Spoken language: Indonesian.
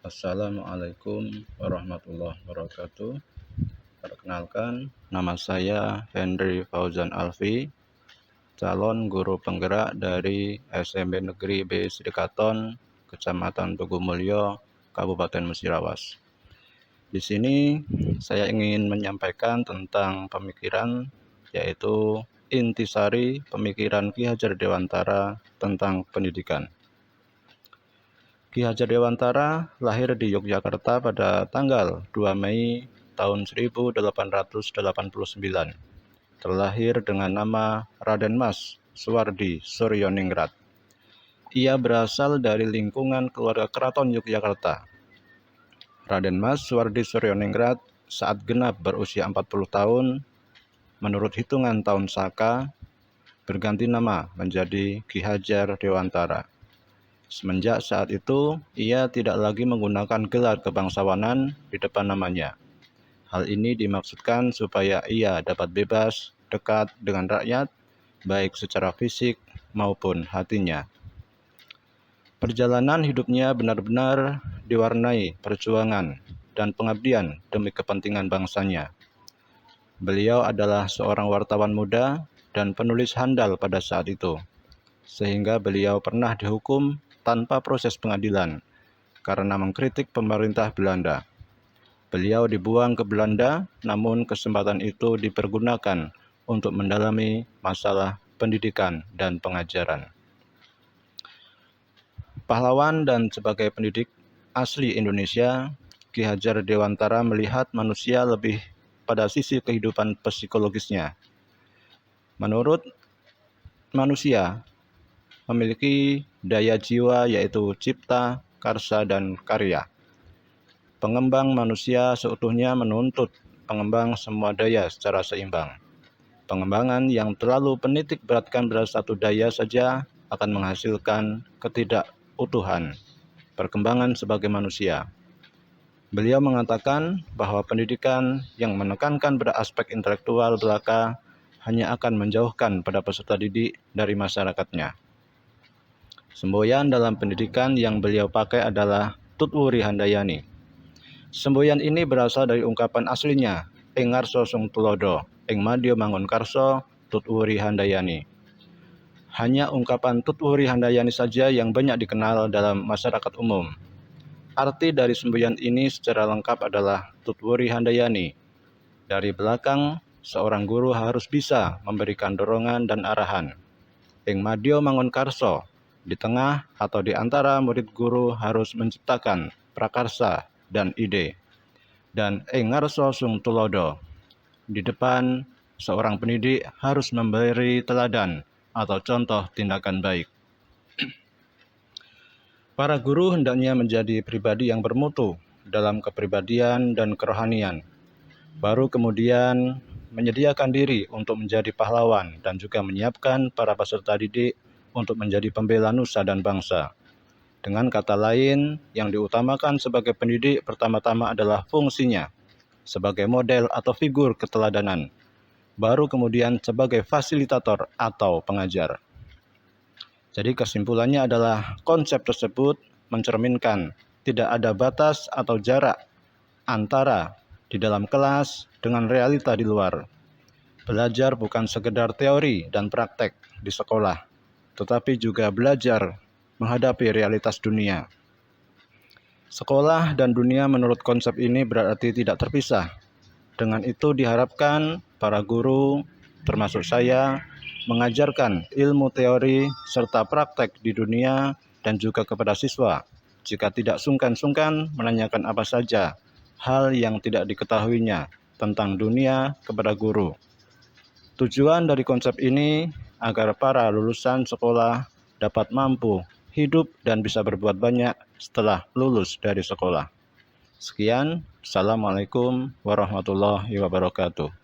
Assalamualaikum warahmatullahi wabarakatuh. Perkenalkan, nama saya Henry Fauzan Alfi, calon guru penggerak dari SMP Negeri B Sidikaton, Kecamatan Tugumulyo, Kabupaten Musirawas. Di sini saya ingin menyampaikan tentang pemikiran, yaitu intisari pemikiran Ki Hajar Dewantara tentang pendidikan. Ki Hajar Dewantara lahir di Yogyakarta pada tanggal 2 Mei tahun 1889. Terlahir dengan nama Raden Mas Suwardi Suryoningrat. Ia berasal dari lingkungan keluarga keraton Yogyakarta. Raden Mas Suwardi Suryoningrat saat genap berusia 40 tahun, menurut hitungan tahun Saka, berganti nama menjadi Ki Hajar Dewantara. Semenjak saat itu, ia tidak lagi menggunakan gelar kebangsawanan di depan namanya. Hal ini dimaksudkan supaya ia dapat bebas, dekat dengan rakyat, baik secara fisik maupun hatinya. Perjalanan hidupnya benar-benar diwarnai perjuangan dan pengabdian demi kepentingan bangsanya. Beliau adalah seorang wartawan muda dan penulis handal pada saat itu, sehingga beliau pernah dihukum tanpa proses pengadilan karena mengkritik pemerintah Belanda. Beliau dibuang ke Belanda, namun kesempatan itu dipergunakan untuk mendalami masalah pendidikan dan pengajaran. Pahlawan dan sebagai pendidik asli Indonesia, Ki Hajar Dewantara melihat manusia lebih pada sisi kehidupan psikologisnya. Menurut manusia memiliki daya jiwa yaitu cipta, karsa, dan karya. Pengembang manusia seutuhnya menuntut pengembang semua daya secara seimbang. Pengembangan yang terlalu penitik beratkan pada satu daya saja akan menghasilkan ketidakutuhan perkembangan sebagai manusia. Beliau mengatakan bahwa pendidikan yang menekankan pada aspek intelektual belaka hanya akan menjauhkan pada peserta didik dari masyarakatnya. Semboyan dalam pendidikan yang beliau pakai adalah Tutwuri Handayani. Semboyan ini berasal dari ungkapan aslinya, Ing ngarsa sung tulodo, ing madya mangun karso, Tutwuri Handayani. Hanya ungkapan Tutwuri Handayani saja yang banyak dikenal dalam masyarakat umum. Arti dari semboyan ini secara lengkap adalah Tutwuri Handayani. Dari belakang, seorang guru harus bisa memberikan dorongan dan arahan. Ing madya mangun karso, di tengah atau di antara murid guru harus menciptakan prakarsa dan ide. Dan ing ngarsa sung tulodo, di depan seorang pendidik harus memberi teladan atau contoh tindakan baik. Para guru hendaknya menjadi pribadi yang bermutu dalam kepribadian dan kerohanian. Baru kemudian menyediakan diri untuk menjadi pahlawan dan juga menyiapkan para peserta didik untuk menjadi pembela nusa dan bangsa. Dengan kata lain, yang diutamakan sebagai pendidik pertama-tama adalah fungsinya sebagai model atau figur keteladanan, baru kemudian sebagai fasilitator atau pengajar. Jadi kesimpulannya adalah konsep tersebut mencerminkan tidak ada batas atau jarak antara di dalam kelas dengan realita di luar. Belajar bukan sekedar teori dan praktek di sekolah, tetapi juga belajar menghadapi realitas dunia. Sekolah dan dunia menurut konsep ini berarti tidak terpisah. Dengan itu diharapkan para guru, termasuk saya, mengajarkan ilmu teori serta praktek di dunia dan juga kepada siswa, jika tidak sungkan-sungkan menanyakan apa saja hal yang tidak diketahuinya tentang dunia kepada guru. Tujuan dari konsep ini agar para lulusan sekolah dapat mampu hidup dan bisa berbuat banyak setelah lulus dari sekolah. Sekian, Assalamualaikum warahmatullahi wabarakatuh.